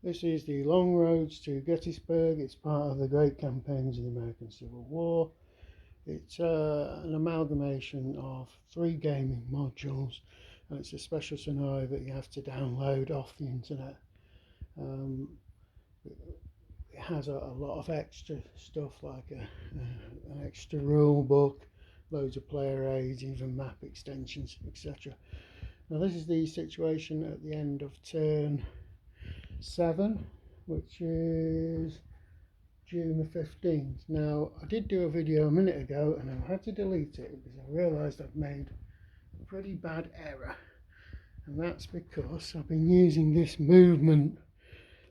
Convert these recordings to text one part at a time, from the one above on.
This is the long roads to Gettysburg. It's part of the great campaigns of the American Civil War. It's an amalgamation of 3 gaming modules, and it's a special scenario that you have to download off the internet. Um, it has a lot of extra stuff like an extra rule book, loads of player aids, even map extensions, etc. Now this is the situation at the end of turn 7, which is June the 15th. Now I did do a video a minute ago and I had to delete it because I realised I've made a pretty bad error, and that's because I've been using this movement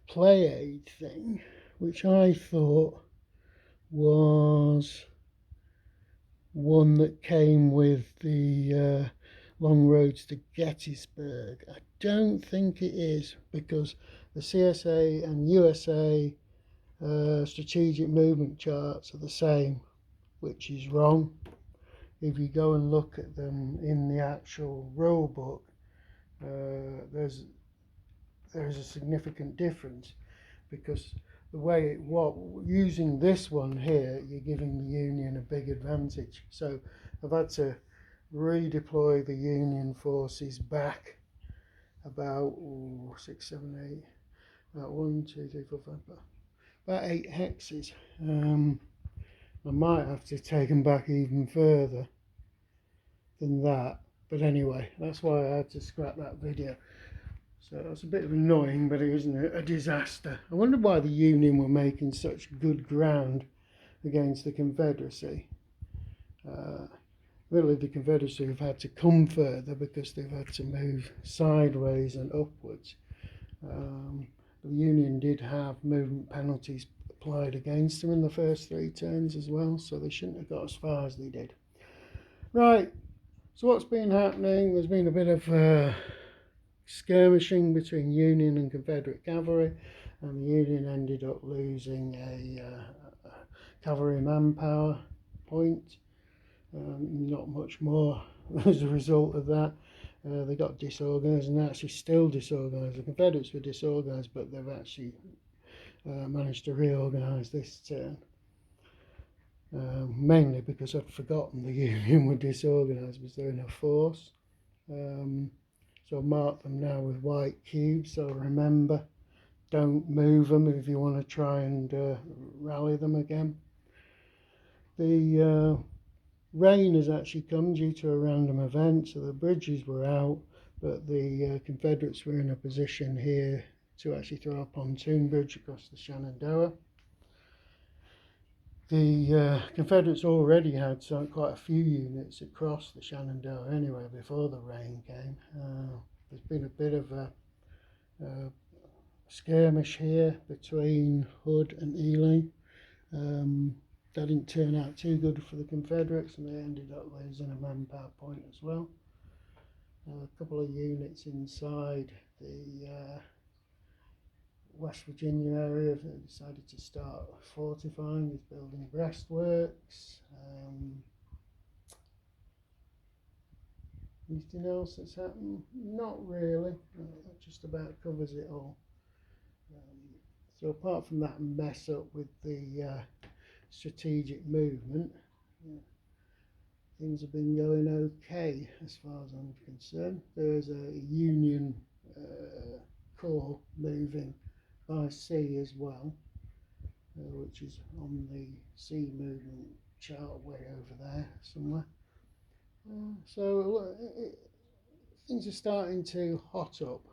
play aid thing, which I thought was one that came with the long roads to Gettysburg. I don't think it is, because the CSA and USA strategic movement charts are the same, which is wrong. If you go and look at them in the actual rule book, there's a significant difference, because the way it using this one here, you're giving the Union a big advantage. So I've had to redeploy the Union forces back about 6, 7, 8, about 1, 2, 3, 4, 5, about 8 hexes. I might have to take them back even further than that, but anyway, that's why I had to scrap that video. So that's a bit annoying, but it isn't a disaster. I wonder why the Union were making such good ground against the Confederacy. Really, the Confederacy have had to come further because they've had to move sideways and upwards. The Union did have movement penalties applied against them in the first 3 turns as well, so they shouldn't have got as far as they did. Right, so what's been happening? There's been a bit of skirmishing between Union and Confederate cavalry, and the Union ended up losing a cavalry manpower point. Not much more as a result of that. They got disorganised, and they're actually still disorganised. The Confederates were disorganised, but they've actually managed to reorganise this turn. Mainly because I'd forgotten the Union were disorganised because they're in a force. So mark them now with white cubes, so remember, don't move them if you want to try and rally them again. The rain has actually come due to a random event, so the bridges were out, but the Confederates were in a position here to actually throw a pontoon bridge across the Shenandoah. The Confederates already had quite a few units across the Shenandoah anyway before the rain came. There's been a bit of a skirmish here between Hood and Ely. That didn't turn out too good for the Confederates, and they ended up losing a manpower point as well. A couple of units inside the West Virginia area have decided to start fortifying with building breastworks. Anything else that's happened? Not really. That just about covers it all. So apart from that mess up with the strategic movement, things have been going okay as far as I'm concerned. There's a Union corps moving by sea as well, which is on the sea movement chart way over there somewhere. So things are starting to hot up.